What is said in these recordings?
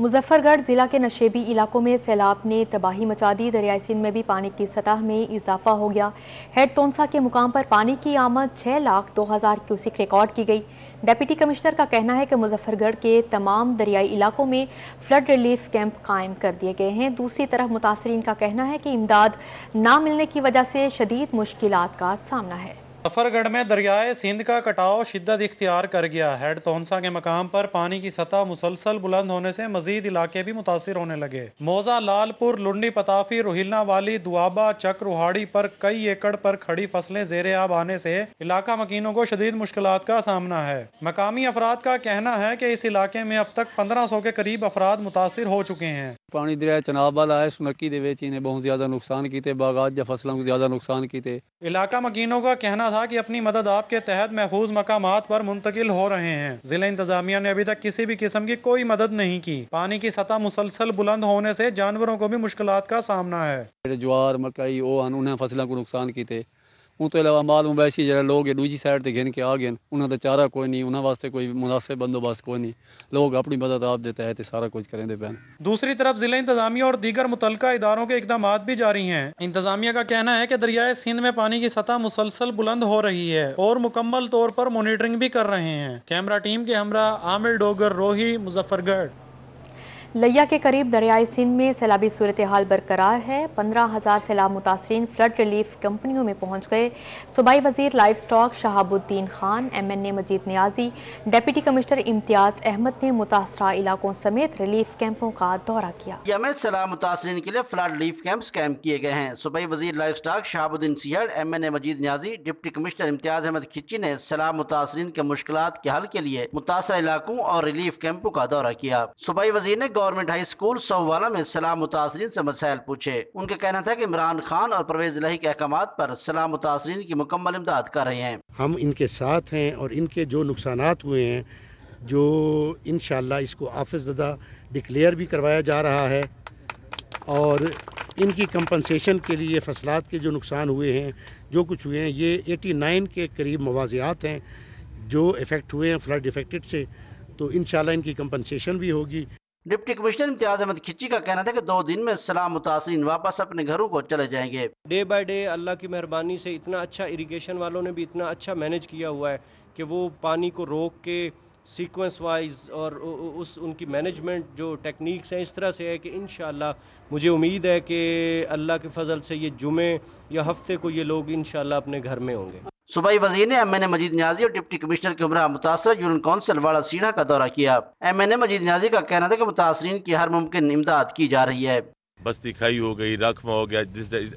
मुजफ्फरगढ़ जिला के नशेबी इलाकों में सैलाब ने तबाही मचा दी। दरियाई सिंध में भी पानी की सतह में इजाफा हो गया। हेड तोनसा के मुकाम पर पानी की आमद 6,02,000 क्यूसिक रिकॉर्ड की गई। डिप्टी कमिश्नर का कहना है कि मुजफ्फरगढ़ के तमाम दरियाई इलाकों में फ्लड रिलीफ कैंप कायम कर दिए गए हैं। दूसरी तरफ मुतासरीन का कहना है कि इमदाद ना मिलने की वजह से शदीद मुश्किलात का सामना है। मुजफ्फरगढ़ में दरियाए सिंध का कटाव शिद्दत इख्तियार कर गया। हेड तोनसा के मकाम पर पानी की सतह मुसलसल बुलंद होने से मजीद इलाके भी मुतासिर होने लगे। मौजा, लालपुर, लुंडी, पताफी, रोहिलना वाली, दुआबा, चक, रुहाड़ी पर कई एकड़ पर खड़ी फसलें ज़ेरे आब आने से इलाका मकीनों को शदीद मुश्किलात का सामना है। मकामी अफराद का कहना है कि इस इलाके में अब तक 1500 के करीब अफराद मुतासिर हो चुके हैं। पानी दरिया चनाब वाला है, सुनकी दे विच इन्हें बहुत ज्यादा नुकसान किए, बागात या फसलों को ज्यादा नुकसान किए। इलाका मकीनों का कहना था कि अपनी मदद आपके तहत महफूज मकामात पर मुंतकिल हो रहे हैं। जिला इंतजामिया ने अभी तक किसी भी किस्म की कोई मदद नहीं की। पानी की सतह मुसलसल बुलंद होने से जानवरों को भी मुश्किलात का सामना है। ज्वार, मकई उन्हें फसलों को नुकसान किए। उस तो अलावा माल मवैशी जो लोग दूजी साइड से घिन के आ गए, उन्होंने चारा कोई नहीं, उन्होंने वास्ते कोई मुनासिब बंदोबस्त कोई नहीं। लोग अपनी मदद आप देते हैं सारा कुछ करेंगे पैन। दूसरी तरफ जिला इंतजामिया और दीगर मुतलका इदारों के इकदाम भी जारी हैं। इंतजामिया का कहना है कि दरियाए सिंध में पानी की सतह मुसलसल बुलंद हो रही है और मुकम्मल तौर पर मॉनिटरिंग भी कर रहे हैं। कैमरा टीम के हमरा आमिर डोगर, रोही, मुजफ्फरगढ़। लिया के करीब दरियाई सिंध में सैलाबी सूरत हाल बरकरार है। 15,000 सैलाब मुतासरीन फ्लड रिलीफ कंपनियों में पहुंच गए। सूबाई वजीर life stock Shahabuddin Khan, MNA मजीद नियाजी, डिप्टी कमिश्नर इम्तियाज अहमद ने मुतासरा इलाकों समेत रिलीफ कैंपों का दौरा किया। यह सैलाब मुतासरीन के लिए फ्लड रिलीफ कैंप्स कायम किए गए हैं। सूबाई वजीर लाइफ स्टॉक शहाबुद्दीन सिहड़, MNA मजीद नियाजी, डिप्टी कमिश्नर इम्तियाज अहमद खिच्ची ने सैलाब मुतासरीन के मुश्किलात के हल के लिए मुतासरा इलाकों और रिलीफ कैंपों का दौरा किया। सूबाई वजीर ने गवर्नमेंट हाई स्कूल सोहवाला में सैलाब मुतासरीन से मसाइल पूछे। उनका कहना था कि इमरान खान और परवेज इलाही के अहकामात पर सैलाब मुतासरीन की मुकम्मल इमदाद कर रहे हैं। हम इनके साथ हैं और इनके जो नुकसानात हुए हैं, जो इंशाअल्लाह इसको आफिज़दा डिक्लेयर भी करवाया जा रहा है और इनकी कंपनसेशन के लिए फसलात के जो नुकसान हुए हैं, जो कुछ हुए हैं, ये 89 के करीब मवाज़ियात हैं जो इफ़ेक्ट हुए हैं फ्लड इफेक्टेड से। तो इंशाअल्लाह इनकी कंपनसेशन भी होगी। डिप्टी कमिश्नर इम्तियाज अहमद खिच्ची का कहना था कि 2 दिन में सैलाब मुतासरीन वापस अपने घरों को चले जाएंगे। डे बाय डे अल्लाह की मेहरबानी से इतना अच्छा इरिगेशन वालों ने भी इतना अच्छा मैनेज किया हुआ है कि वो पानी को रोक के सीक्वेंस वाइज और उनकी मैनेजमेंट जो टेक्निक्स हैं इस तरह से है कि इंशाअल्लाह मुझे उम्मीद है कि अल्लाह के फजल से ये जुमे या हफ्ते को ये लोग इंशाअल्लाह अपने घर में होंगे। सूबाई वजीर ने MNA मजीद नियाजी और डिप्टी कमिश्नर के हमरा मुतासरा यूनियन काउंसिल वाड़ा सीढ़ा का दौरा किया। MNA मजीद नियाजी का कहना था कि मुतासरीन की हर मुमकिन इमदाद की जा रही है। बस्ती खाई हो गई, राखमा हो गया,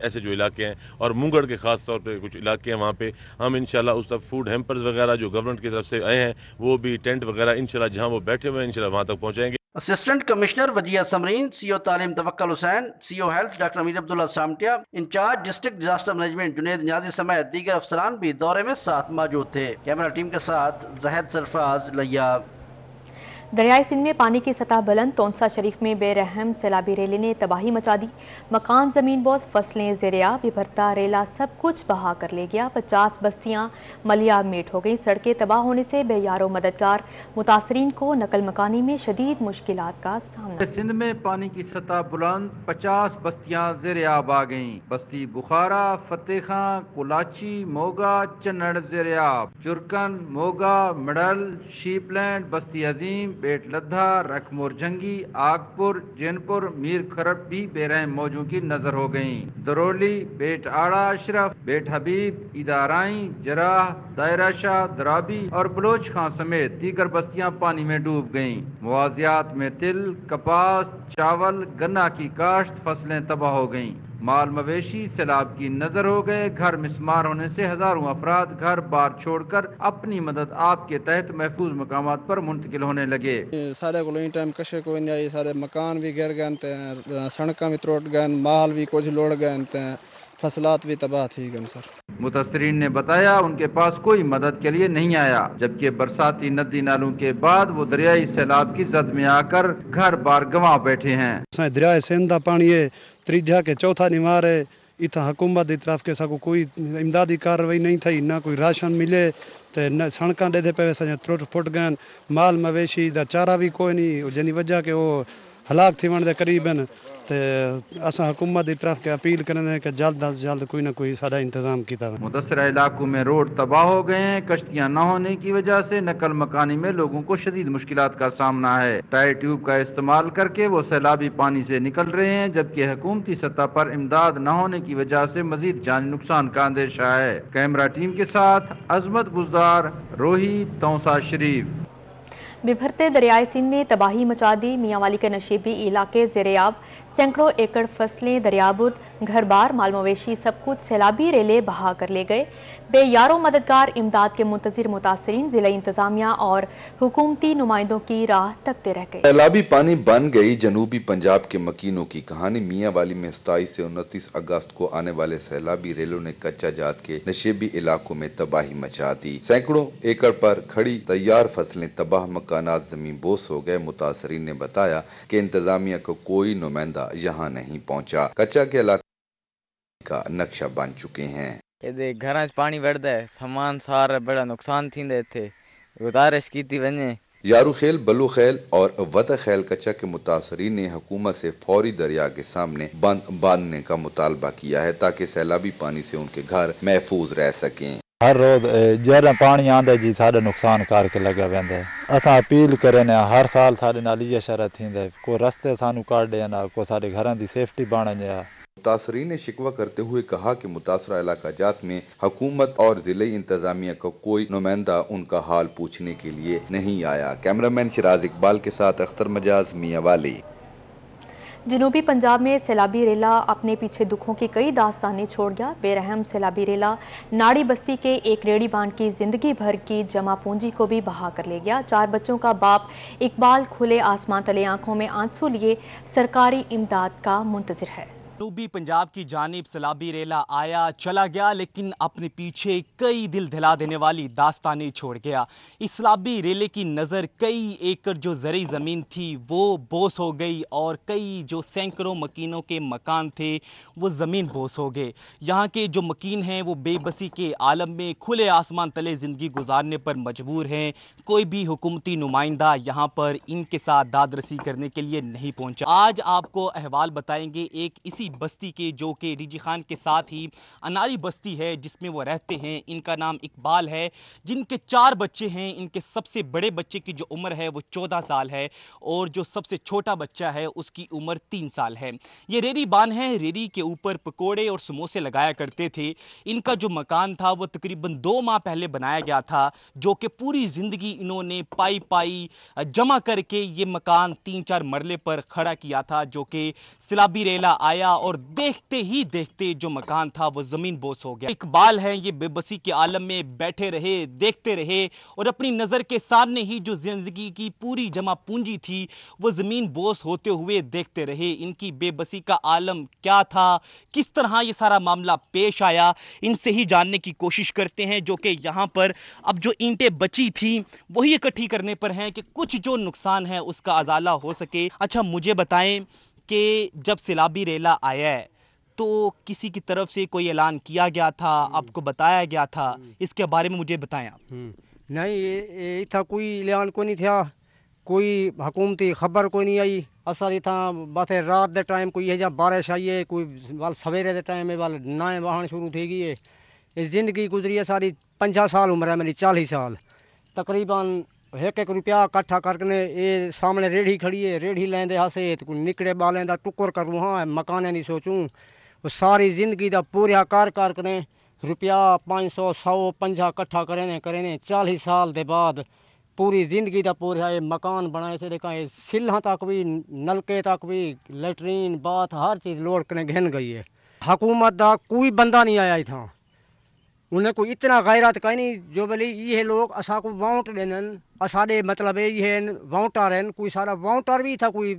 ऐसे जो इलाके हैं और मुंगड़ के खास तौर पे कुछ इलाके हैं, वहाँ पे हम इंशाल्लाह उस तरफ फूड हैम्पर्स वगैरह जो गवर्नमेंट की तरफ से आए हैं वो भी टेंट वगैरह इंशाल्लाह जहाँ वो बैठे हुए हैं इंशाल्लाह वहाँ तक पहुँचाएंगे। Assistant commissioner Wajiya Samreen, CO तालीम Tawakkal Hussain, CO health doctor Amir Abdullah Samtia, in charge district disaster management Junaid Niazi समेत दीगर अफसरान भी दौरे में साथ मौजूद थे। कैमरा टीम के साथ जहद सरफराज, लिया। दरियाई सिंध में पानी की सतह बुलंद। तोनसा शरीफ में बेरहम सैलाबी रेले ने तबाही मचा दी। मकान, जमीन बोझ, फसलें ज़ेरे-आब, भरता रेला सब कुछ बहा कर ले गया। 50 बस्तियां मलियाब मेट हो गई। सड़कें तबाह होने से बेयारो मददगार मुतासरीन को नकल मकानी में शदीद मुश्किलात का सामना। सिंध में पानी की सतह बुलंद, 50 बस्तियां ज़ेरे-आब आ गईं। बस्ती बुखारा, फतेह खां, कुलाची, मोगा, चन्नड़ ज़ेरे-आब, चुरकन, मोगा, मडल, शीपलैंड, बस्ती अजीम, बेट लद्दा, रखमोर जंगी, आगपुर, जैनपुर, मीर खरब भी बेरहम मौजों की नजर हो गईं। दरोली, बेट आड़ा अशरफ, बेट हबीब, इदाराई, जराह, दायरा शाह, दराबी और बलोच खां समेत दीगर बस्तियां पानी में डूब गईं। मुआजियात में तिल, कपास, चावल, गन्ना की काश्त फसलें तबाह हो गईं। माल मवेशी सैलाब की नजर हो गए। घर मिसमार होने से हजारों अफराद घर बार छोड़कर अपनी मदद आपके तहत महफूज मकामात पर मुंतकिल होने लगे। सारे को टाइम कशे को नहीं, सारे मकान भी गिर गए, सड़क भी त्रोट गए, माल भी कुछ लोड़ गए, फसलात भी तबाह थी गए सर। मुतसरीन ने बताया उनके पास कोई मदद के लिए नहीं आया, जबकि बरसाती नदी नालों के बाद वो दरियाई सैलाब की जद में आकर घर बार गंवा बैठे हैं। दरियाए सिंध का पानी त्रीजा के चौथा निवार है। इतना हुकूमत की तरफ के साको कोई इमदादी कार्रवाई नहीं थी, ना कोई राशन मिले, तो न सड़क डेदे पे त्रुट फुट गए। माल मवेशी का चारा भी कोई नहीं, जिन वजह के वो हलाक थी वण दे करीब हैं ते असां हुकूमत की तरफ के अपील करने कि जल्द अज जल्द कोई ना कोई सारा इंतजाम किया वञे। मुदस्सरा इलाकों में रोड तबाह हो गए हैं। कश्तियां न होने की वजह से नकल मकानी में लोगों को शदीद मुश्किलात का सामना है। टायर ट्यूब का इस्तेमाल करके वो सैलाबी पानी से निकल रहे हैं, जबकि हुकूमती सतह पर इमदाद न होने की वजह से मजीद जानी नुकसान का अंदेशा है। कैमरा टीम के साथ अजमत गुजार, रोही, तौसा शरीफ। बिभरते दरियाए सिंध ने तबाही मचा दी। मियांवाली के नशीबी इलाके ज़ेरेआब, सैकड़ों एकड़ फसलें दरियाबुद, घर बार, माल मवेशी सब कुछ सैलाबी रेले बहा कर ले गए। बेयारो मददगार इमदाद के मुंतजिर मुतासरीन जिला इंतजामिया और हुकूमती नुमाइंदों की राह तकते रह गए। सैलाबी पानी बन गई जनूबी पंजाब के मकीनों की कहानी। मियांवाली में 27 से 29 अगस्त को आने वाले सैलाबी रेलों ने कच्चा जात के नशीबी इलाकों में तबाही मचा दी। सैकड़ों एकड़ पर खड़ी तैयार फसलें तबाह, मकानात जमीन बोस हो गए। मुतासरीन ने बताया कि इंतजामिया को कोई नुमाइंदा यहाँ नहीं पहुंचा। कच्चा के इलाके का नक्शा बन चुके हैं। घर पानी बढ़ता है, सामान सारा बड़ा नुकसान थींदे थे। गुजारिश की थी वने यारू खेल, बलू खेल और वत खेल कच्चा के मुतासरीन ने हुकूमत से फौरी दरिया के सामने बंद बांधने का मुतालबा किया है ताकि सैलाबी पानी से उनके घर महफूज रह सकें। हर रोज जरा पानी आंदा जी सारा नुकसान करके लगा वेंदा है। असां अपील करे ने हर साल साडे नाल इह शरत थींदा को रस्ते सानू काट देना, को साडे घरां दी सेफ्टी बणने। मुतासरीन ने शिकवा करते हुए कहा कि मुतासरा इलाका जात में हुकूमत और जिले इंतजामिया का कोई नुमाइंदा उनका हाल पूछने के लिए नहीं आया। कैमरामैन शिराज इकबाल के साथ अख्तर मजाज, मियांवाली। जनूबी पंजाब में सैलाबी रेला अपने पीछे दुखों की कई दास्तानें छोड़ गया। बेरहम सैलाबी रेला नाड़ी बस्ती के एक रेडी बांड की जिंदगी भर की जमा पूंजी को भी बहा कर ले गया। 4 बच्चों का बाप इकबाल खुले आसमान तले आंखों में आंसू लिए सरकारी इमदाद का मुंतजिर है। जनूबी पंजाब की जानिब सैलाबी रेला आया चला गया, लेकिन अपने पीछे कई दिल दिला देने वाली दास्तानें छोड़ गया। इस सैलाबी रेले की नज़र कई एकड़ जो ज़री ज़मीन थी वो बोस हो गई और कई जो सैकड़ों मकीनों के मकान थे वो ज़मीन बोस हो गए। यहाँ के जो मकीन हैं वो बेबसी के आलम में खुले आसमान तले ज़िंदगी गुजारने पर मजबूर हैं। कोई भी हुकूमती नुमाइंदा यहाँ पर इनके साथ दादरसी करने के लिए नहीं पहुँचा। आज आपको अहवाल बताएंगे एक इसी बस्ती के जो कि रिजी खान के साथ ही अनारी बस्ती है जिसमें वो रहते हैं। इनका नाम इकबाल है, जिनके 4 बच्चे हैं। इनके सबसे बड़े बच्चे की जो उम्र है वो 14 साल है और जो सबसे छोटा बच्चा है उसकी उम्र 3 साल है। ये रेरी बान है, रेरी के ऊपर पकोड़े और समोसे लगाया करते थे। इनका जो मकान था वो तकरीबन 2 माह पहले बनाया गया था, जो कि पूरी जिंदगी इन्होंने पाई जमा करके ये मकान 3-4 मरले पर खड़ा किया था, जो कि सैलाबी रेला आया और देखते ही देखते जो मकान था वो जमीन बोस हो गया। इकबाल है, ये बेबसी के आलम में बैठे रहे, देखते रहे और अपनी नजर के सामने ही जो जिंदगी की पूरी जमा पूंजी थी वो जमीन बोस होते हुए देखते रहे। इनकी बेबसी का आलम क्या था, किस तरह ये सारा मामला पेश आया, इनसे ही जानने की कोशिश करते हैं, जो कि यहाँ पर अब जो ईंटें बची थी वही इकट्ठी करने पर हैं कि कुछ जो नुकसान है उसका अजाला हो सके। अच्छा, मुझे बताएं कि जब सैलाबी रेला आया है तो किसी की तरफ से कोई ऐलान किया गया था, आपको बताया गया था, इसके बारे में मुझे बताएं आप। नहीं, ये था कोई ऐलान को नहीं था, कोई हुकूमती खबर को नहीं आई। असल इतना बस रात दे टाइम कोई है जब बारिश आई है, कोई वाल सवेरे दे टाइम में वाल नाएं बहान शुरू थी गई है। इस जिंदगी गुजरी है सारी 50 साल उम्र है मेरी, 40 साल तकरीबन। 1-1 रुपया इकट्ठा करके ये सामने रेढ़ी खड़ी है, रेढ़ी लेंदे हासे तो निकले बालें दा टुकर करूँ, हाँ मकाने नहीं सोचूं। वो सारी जिंदगी का पूरा कार करें रुपया 500 100 50 इकट्ठा करें 40 साल के बाद पूरी जिंदगी का पूरा ये मकान बनाए से देखा। सिल्हा तक भी, नलके तक भी, लेटरीन बाथ हर चीज़ लोड कर घिन गई है। हुकूमत का कोई बंदा नहीं आया था, उन्हें कोई इतना गैरत कहीं नहीं जो बोली ये लोग असा को वाउंट देन असादे मतलब ये वाउंटर हैं। कोई सारा वाउंटर भी था, कोई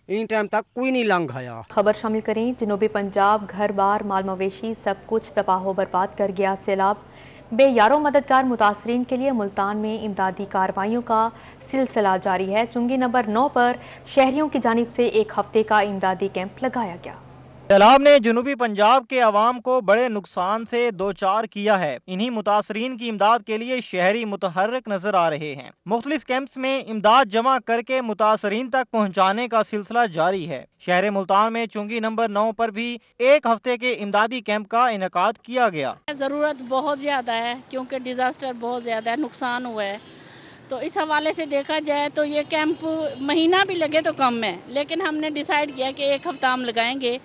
इन टाइम तक कोई नहीं लंघ आया। खबर शामिल करें, जनूबी पंजाब घर बार माल मवेशी सब कुछ तबाह बर्बाद कर गया सैलाब। बेयारो मददगार मुतासरीन के लिए मुल्तान में इमदादी कार्रवाइयों का सिलसिला जारी है। चुंगी नंबर 9 पर शहरियों की जानिब से 1 हफ्ते का इमदादी कैंप लगाया गया। سیلاب نے جنوبی پنجاب کے عوام کو بڑے نقصان سے دوچار کیا ہے۔ انہی متاثرین کی امداد کے لیے شہری متحرک نظر آ رہے ہیں۔ مختلف کیمپس میں امداد جمع کر کے متاثرین تک پہنچانے کا سلسلہ جاری ہے۔ شہر ملتان میں چنگی نمبر 9 پر بھی ایک ہفتے کے امدادی کیمپ کا انعقاد کیا گیا۔ ضرورت بہت زیادہ ہے کیونکہ ڈیزاسٹر بہت زیادہ ہے، نقصان ہوا ہے، تو اس حوالے سے دیکھا جائے تو یہ کیمپ مہینہ بھی لگے تو کم ہے، لیکن ہم نے ڈیسائیڈ کیا کہ ایک ہفتہ ہم لگائیں گے۔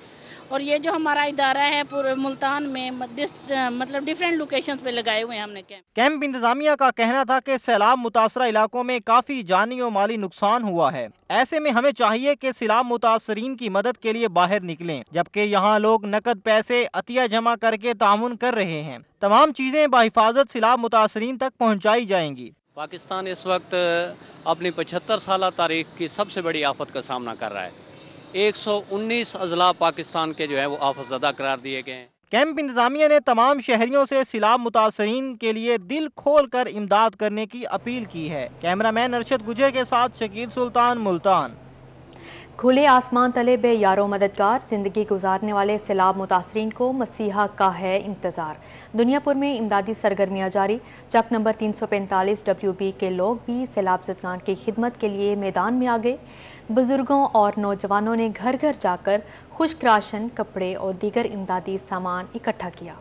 اور یہ جو ہمارا ادارہ ہے پورے ملتان میں مطلب ڈیفرنٹ لوکیشنز پہ لگائے ہوئے ہیں ہم نے کیمپ۔ کیمپ انتظامیہ کا کہنا تھا کہ سیلاب متاثرہ علاقوں میں کافی جانی و مالی نقصان ہوا ہے، ایسے میں ہمیں چاہیے کہ سیلاب متاثرین کی مدد کے لیے باہر نکلیں، جبکہ یہاں لوگ نقد پیسے عطیہ جمع کر کے تعاون کر رہے ہیں۔ تمام چیزیں بحفاظت سیلاب متاثرین تک پہنچائی جائیں گی۔ پاکستان اس وقت اپنی 75 سالہ تاریخ کی سب سے بڑی آفت کا سامنا کر رہا ہے۔ 119 اضلاع پاکستان کے جو ہے وہ آفت زدہ قرار دیے گئے ہیں۔ کیمپ انتظامیہ نے تمام شہریوں سے سیلاب متاثرین کے لیے دل کھول کر امداد کرنے کی اپیل کی ہے۔ کیمرہ مین ارشد گجر کے ساتھ شکیل سلطان، ملتان۔ کھلے آسمان تلے بے یارو مددگار زندگی گزارنے والے سیلاب متاثرین کو مسیحا کا ہے انتظار۔ دنیا پور میں امدادی سرگرمیاں جاری۔ چک نمبر 345 WB کے لوگ بھی سیلاب زدگان کی خدمت کے لیے میدان میں آ گئے۔ بزرگوں اور نوجوانوں نے گھر گھر جا کر خشک راشن، کپڑے اور دیگر امدادی سامان اکٹھا کیا۔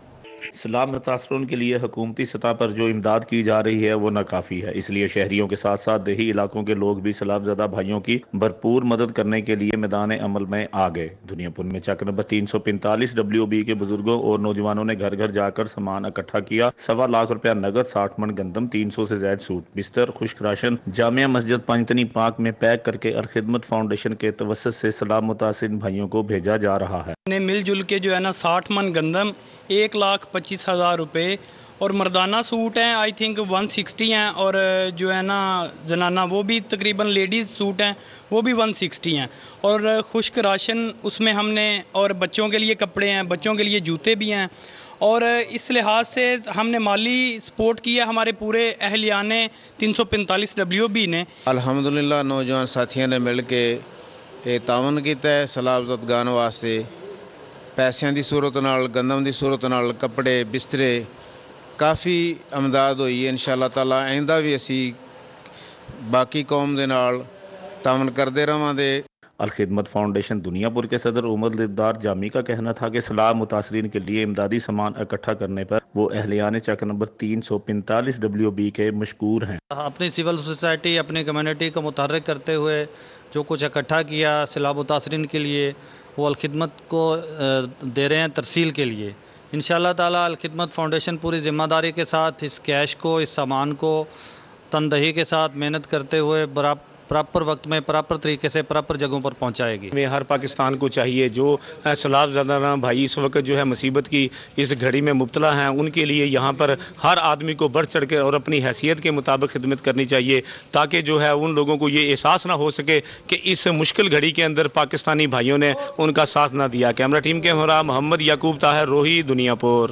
سیلاب متاثرین کے لیے حکومتی سطح پر جو امداد کی جا رہی ہے وہ ناکافی ہے، اس لیے شہریوں کے ساتھ ساتھ دیہی علاقوں کے لوگ بھی سیلاب زدہ بھائیوں کی بھرپور مدد کرنے کے لیے میدان عمل میں آ گئے۔ دنیا پور میں چک نمبر 345 WB کے بزرگوں اور نوجوانوں نے گھر گھر جا کر سامان اکٹھا کیا۔ 1.25 لاکھ روپیہ نقد، 60 من گندم، 300 سے زائد سوٹ، بستر، خشک راشن جامعہ مسجد پنجتنی پاک میں پیک کر کے الخدمت فاؤنڈیشن کے توسط سے سیلاب متاثرین بھائیوں کو بھیجا جا رہا ہے۔ مل جل کے جو ہے نا 60 من گندم، 1,25,000 روپے اور مردانہ سوٹ ہیں آئی تھنک 160 ہیں، اور جو ہے نا زنانہ وہ بھی تقریباً لیڈیز سوٹ ہیں وہ بھی 160 ہیں، اور خشک راشن اس میں ہم نے، اور بچوں کے لیے کپڑے ہیں، بچوں کے لیے جوتے بھی ہیں، اور اس لحاظ سے ہم نے مالی سپورٹ کیا ہمارے پورے اہلیان 345 WB نے۔ الحمدللہ نوجوان ساتھیوں نے مل کے یہ تعاون کیتا ہے سیلاب زدگان واسطے، پیسوں کی صورت نال، گندم کی صورت نال، کپڑے، بسترے، کافی امداد ہوئی ہے۔ انشاءاللہ تعالی آئندہ بھی اسی باقی قوم دے نال تعاون کرتے رہاں گے۔ الخدمت فاؤنڈیشن دنیا پور کے صدر عمر لدار جامی کا کہنا تھا کہ سیلاب متاثرین کے لیے امدادی سامان اکٹھا کرنے پر وہ اہلیان چک نمبر 345 WB کے مشکور ہیں۔ اپنی سول سوسائٹی، اپنی کمیونٹی کو متحرک کرتے ہوئے جو کچھ اکٹھا کیا سیلاب متاثرین کے لیے، وہ الخدمت کو دے رہے ہیں ترسیل کے لیے۔ انشاءاللہ تعالی الخدمت فاؤنڈیشن پوری ذمہ داری کے ساتھ اس کیش کو، اس سامان کو تندہی کے ساتھ محنت کرتے ہوئے پراپر وقت میں، پراپر طریقے سے، پراپر جگہوں پر پہنچائے گی۔ ہر پاکستان کو چاہیے جو سیلاب زدہ بھائی اس وقت جو ہے مصیبت کی اس گھڑی میں مبتلا ہیں، ان کے لیے یہاں پر ہر آدمی کو بڑھ چڑھ کے اور اپنی حیثیت کے مطابق خدمت کرنی چاہیے، تاکہ جو ہے ان لوگوں کو یہ احساس نہ ہو سکے کہ اس مشکل گھڑی کے اندر پاکستانی بھائیوں نے ان کا ساتھ نہ دیا۔ کیمرہ ٹیم کے ہمراہ محمد یعقوب طاہر، روہی، دنیا پور۔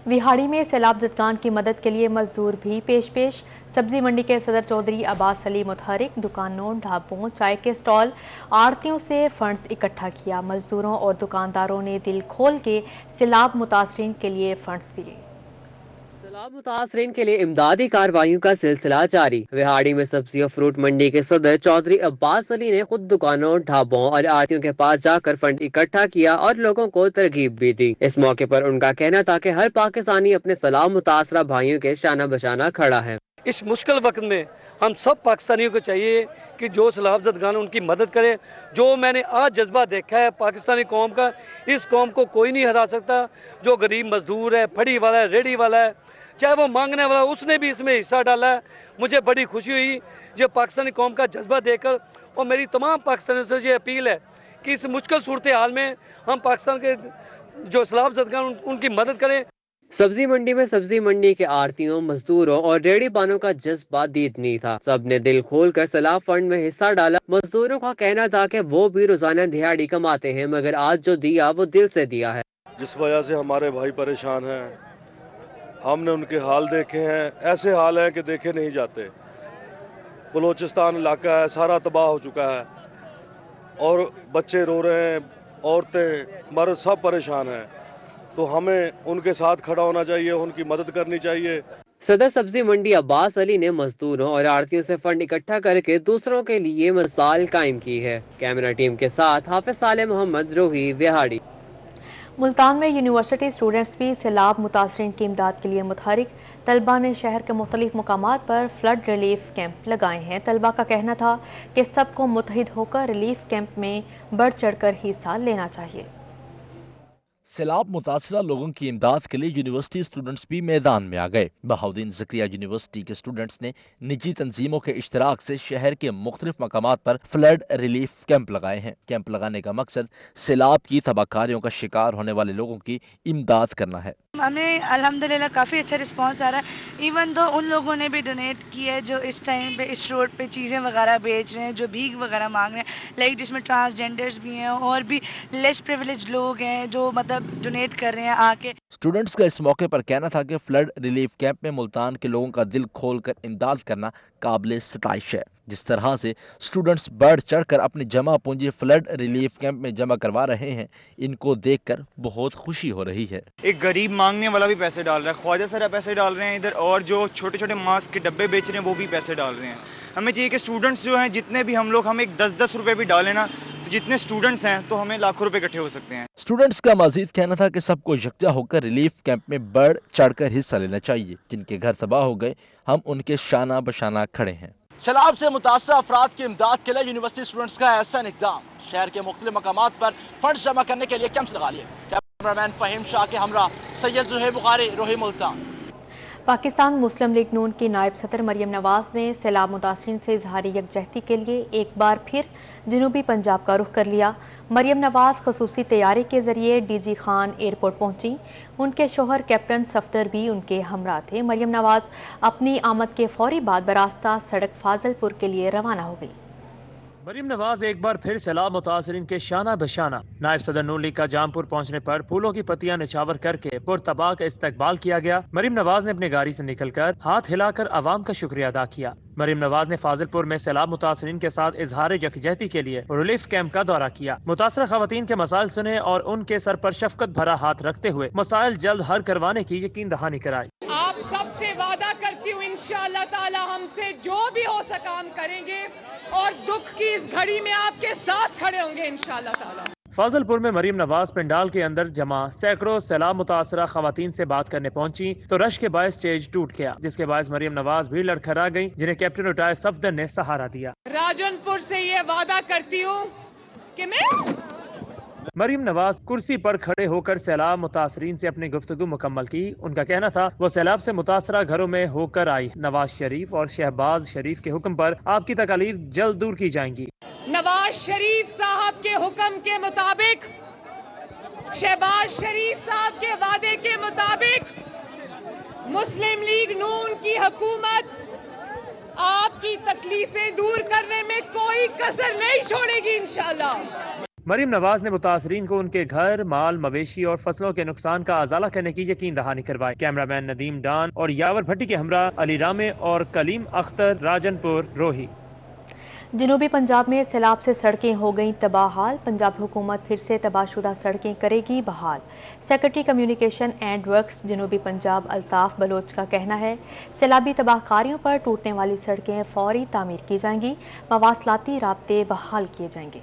وہاڑی میں سیلاب زدگان کی مدد کے لیے مزدور بھی پیش سبزی منڈی کے صدر چودھری عباس علی متحرک دکانوں، ڈھابوں، چائے کے سٹال، آڑتیوں سے فنڈز اکٹھا کیا۔ مزدوروں اور دکانداروں نے دل کھول کے سیلاب متاثرین کے لیے فنڈز دیے۔ سیلاب متاثرین کے لیے امدادی کارروائیوں کا سلسلہ جاری۔ وہاڑی میں سبزی اور فروٹ منڈی کے صدر چودھری عباس علی نے خود دکانوں، ڈھابوں اور آڑتیوں کے پاس جا کر فنڈ اکٹھا کیا اور لوگوں کو ترغیب بھی دی۔ اس موقع پر ان کا کہنا تھا کہ ہر پاکستانی اپنے سیلاب متاثرہ بھائیوں کے شانہ بشانہ کھڑا ہے۔ اس مشکل وقت میں ہم سب پاکستانیوں کو چاہیے کہ جو سیلاب زدگان ان کی مدد کرے۔ جو میں نے آج جذبہ دیکھا ہے پاکستانی قوم کا، اس قوم کو کوئی نہیں ہرا سکتا۔ جو غریب مزدور ہے، پھڑی والا ہے، ریڑھی والا ہے، چاہے وہ مانگنے والا، اس نے بھی اس میں حصہ ڈالا ہے۔ مجھے بڑی خوشی ہوئی جو پاکستانی قوم کا جذبہ دیکھ کر، اور میری تمام پاکستانیوں سے یہ اپیل ہے کہ اس مشکل صورتحال میں ہم پاکستان کے جو سیلاب زدگان ان کی مدد کریں۔ سبزی منڈی میں سبزی منڈی کے آڑتیوں، مزدوروں اور ریڑھی بانوں کا جذبہ دیدنی تھا۔ سب نے دل کھول کر سیلاب فنڈ میں حصہ ڈالا۔ مزدوروں کا کہنا تھا کہ وہ بھی روزانہ دہاڑی کماتے ہیں، مگر آج جو دیا وہ دل سے دیا ہے۔ جس وجہ سے ہمارے بھائی پریشان ہیں، ہم نے ان کے حال دیکھے ہیں، ایسے حال ہیں کہ دیکھے نہیں جاتے۔ بلوچستان علاقہ ہے، سارا تباہ ہو چکا ہے اور بچے رو رہے ہیں، औरतें मर्द सब परेशान हैं, तो हमें उनके साथ खड़ा होना चाहिए, उनकी मदद करनी चाहिए। सदर सब्जी मंडी अब्बास अली ने मजदूरों और आड़तियों से फंड इकट्ठा करके दूसरों के लिए मिसाल कायम की है। कैमरा टीम के साथ हाफिज साले मोहम्मद, रोही, बिहाड़ी। मुल्तान में यूनिवर्सिटी स्टूडेंट्स भी सैलाब मुतासरीन की इमदाद के लिए मुतहरिक। तलबा ने शहर के मुख्तलिफ मुकामात पर फ्लड रिलीफ कैंप लगाए हैं। तलबा का कहना था कि सबको मुत्तहिद होकर रिलीफ कैंप में बढ़ चढ़कर हिस्सा लेना चाहिए। सैलाब मुतासरा लोगों की इमदाद के लिए यूनिवर्सिटी स्टूडेंट्स भी मैदान में आ गए। बहाउद्दीन ज़करिया यूनिवर्सिटी के स्टूडेंट्स ने निजी तंजीमों के इश्तराक से शहर के मुख्तलिफ मकामात पर फ्लड रिलीफ कैंप लगाए हैं। कैंप लगाने का मकसद सैलाब की तबाहकारियों का शिकार होने वाले लोगों की इमदाद करना है। हमें अल्हम्दुलिल्लाह काफ़ी अच्छा रिस्पांस आ रहा है। इवन तो उन लोगों ने भी डोनेट किया है जो इस टाइम पे इस रोड पे चीज़ें वगैरह बेच रहे हैं, जो भीख वगैरह मांग रहे हैं, लाइक जिसमें ट्रांसजेंडर्स भी हैं और भी लेस प्रिविलेज लोग हैं जो मतलब डोनेट कर रहे हैं आके। स्टूडेंट्स का इस मौके पर कहना था कि फ्लड रिलीफ कैंप में मुल्तान के लोगों का दिल खोलकर इमदाद करना काबिल सताइश है। जिस तरह से स्टूडेंट्स बढ़ चढ़कर अपनी जमा पूंजी फ्लड रिलीफ कैंप में जमा करवा रहे हैं, इनको देखकर बहुत खुशी हो रही है। एक गरीब मांगने वाला भी पैसे डाल रहा है, ख्वाजा सरा पैसे डाल रहे हैं इधर, और जो छोटे छोटे मास्क के डब्बे बेच रहे हैं वो भी पैसे डाल रहे हैं। हमें चाहिए कि स्टूडेंट्स जो हैं जितने भी हम लोग, हम एक 10-10 रुपए भी डालें ना, तो जितने स्टूडेंट्स हैं तो हमें लाखों रुपए इकट्ठे हो सकते हैं। स्टूडेंट्स का मजीद कहना था कि सबको यकजा होकर रिलीफ कैंप में बढ़ चढ़कर हिस्सा लेना चाहिए। जिनके घर तबाह हो गए, हम उनके शाना बशाना खड़े हैं। सैलाब से मुतासर अफराद की इमदाद के लिए यूनिवर्सिटी स्टूडेंट्स का एहसन इकदाम। शहर के मुख्तलिफ मकामात पर फंड जमा करने के लिए कैंप्स लगा लिए। कैमरामैन फहीम शाह के हमरा सैयद ज़ुहैब बुखारी, रोही, मुल्तान। पाकिस्तान मुस्लिम लीग नून की नायब सदर मरियम नवाज ने सैलाब मुतासरीन से इजहारी यकजहती के लिए एक बार फिर जनूबी पंजाब का रुख कर लिया। मरियम नवाज खसूसी तैयारी के जरिए डीजी खान एयरपोर्ट पहुंची। उनके शोहर कैप्टन सफदर भी उनके हमरा थे। मरियम नवाज अपनी आमद के फौरी बाद बरास्ता सड़क फाजलपुर के लिए रवाना हो गई। मरियम नवाज एक बार फिर सैलाब मुतासरीन के शाना बशाना। नायब सदर नून लीग का जामपुर पहुंचने पर फूलों की पत्तियां निछावर करके पुरतबा का इस्तकबाल किया गया। मरियम नवाज ने अपनी गाड़ी से निकलकर हाथ हिलाकर आवाम का शुक्रिया अदा किया। मरियम नवाज ने फाजिलपुर में सैलाब मुतासरीन के साथ इजहार यकजहती के लिए रिलीफ कैंप का दौरा किया। मुतासरा खवातीन के मसाइल सुने और उनके सर पर शफकत भरा हाथ रखते हुए मसाइल जल्द हल करवाने की यकीन दहानी कराई। आप सबसे वादा करती हूँ इंशाअल्लाह ताला हमसे जो भी हो सका हम करेंगे और दुख की इस घड़ी में आपके साथ खड़े होंगे इंशाअल्लाह ताला। फाजिलपुर में मरियम नवाज पंडाल के अंदर जमा सैकड़ों सैलाब मुतासरा खवातीन से बात करने पहुंची तो रश के बायस स्टेज टूट गया, जिसके बायस मरियम नवाज भी लड़खड़ा गई, जिन्हें कैप्टन रिटायर सफदर ने सहारा दिया। राजनपुर से ये वादा करती हूँ कि मैं मरियम नवाज कुर्सी पर खड़े होकर सैलाब मुतासरीन से अपनी गुफ्तगू मुकम्मल की। उनका कहना था वो सैलाब से मुतासरा घरों में होकर आई। नवाज शरीफ और शहबाज शरीफ के हुक्म पर आपकी तकालीफ जल्द दूर की जाएंगी। नवाज शरीफ साहब के हुक्म के मुताबिक, शहबाज शरीफ साहब के वादे के मुताबिक मुस्लिम लीग नून की हुकूमत आपकी तकलीफें दूर करने में कोई कसर नहीं छोड़ेगी इंशाअल्लाह। मरियम नवाज ने मुतासरीन को उनके घर, माल, मवेशी और फसलों के नुकसान का अजाला करने की यकीन दहानी करवाई। कैमरामैन नदीम डान और यावर भट्टी के हमरा अली रामे और कलीम अख्तर, राजनपुर, रोही। जनूबी पंजाब में सैलाब से सड़कें हो गईं तबाहाल। पंजाब हुकूमत फिर से तबाहशुदा सड़कें करेगी बहाल। सेक्रेटरी कम्युनिकेशन एंड वर्क्स जनूबी पंजाब अल्ताफ बलोच का कहना है सैलाबी तबाहकारियों पर टूटने वाली सड़कें फौरी तामीर की जाएंगी, मवासलाती राब्ते बहाल किए जाएंगे।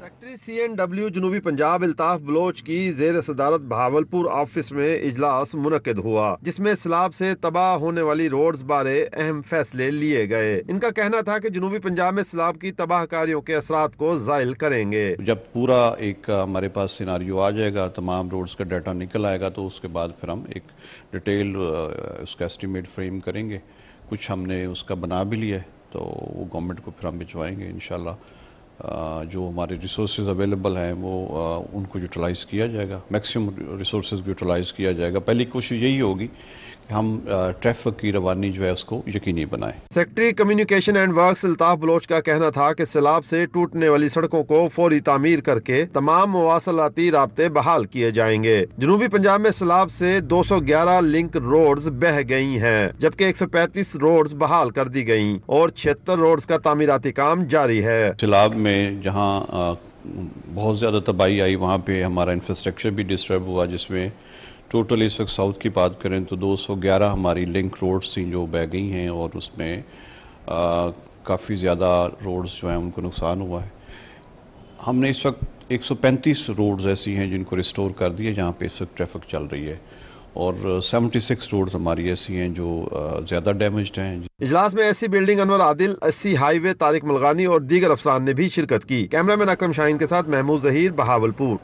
सेक्रेटरी CNW जनूबी पंजाब अल्ताफ बलोच की ज़ेर सदारत बहावलपुर ऑफिस में इजलास मुनक्किद हुआ, जिसमें सैलाब से तबाह होने वाली रोड्स बारे अहम फैसले लिए गए। इनका कहना था कि जनूबी पंजाब में सैलाब की तबाहकारियों के असरात को ज़ाइल करेंगे। जब पूरा एक हमारे पास सिनारियो आ जाएगा, तमाम रोड्स का डाटा निकल आएगा, तो उसके बाद फिर हम एक डिटेल उसका एस्टीमेट फ्रेम करेंगे। कुछ हमने उसका बना भी लिया है, तो वो गवर्नमेंट को फिर हम भिजवाएंगे इंशाल्लाह। जो हमारे रिसोर्सेज अवेलेबल हैं वो उनको यूटिलाइज़ किया जाएगा, मैक्सिमम रिसोर्सेज यूटिलाइज़ किया जाएगा। पहली कोशिश यही होगी कि हम ट्रैफिक की रवानी जो है उसको यकीनी बनाएं। Secretary communication and works Altaf Baloch का कहना था कि सैलाब से टूटने वाली सड़कों को फौरी तामीर करके तमाम मवासलाती राब्ते बहाल किए जाएंगे। जनूबी पंजाब में सैलाब से 211 लिंक रोड्स बह गई हैं, जबकि 135 रोड्स बहाल कर दी गयी और 76 रोड्स का तामीराती काम जारी है। सैलाब में जहाँ बहुत ज़्यादा तबाही आई, वहाँ पे हमारा इंफ्रास्ट्रक्चर भी डिस्टर्ब हुआ, जिसमें टोटल इस वक्त साउथ की बात करें तो 211 हमारी लिंक रोड्स थी जो बह गई हैं, और उसमें काफ़ी ज़्यादा रोड्स जो हैं उनको नुकसान हुआ है। हमने इस वक्त 135 रोड्स ऐसी हैं जिनको रिस्टोर कर दिए जहाँ पे इस वक्त ट्रैफिक चल रही है, और 76 रोड्स हमारी ऐसी हैं जो ज़्यादा डैमेज्ड हैं। इजलास में SC building Anwar Adil, SC highway Tariq Malgani और दीगर अफसरान ने भी शिरकत की। कैमरामैन अकरम शाहीन के साथ महमूद जहीर, बहावलपुर।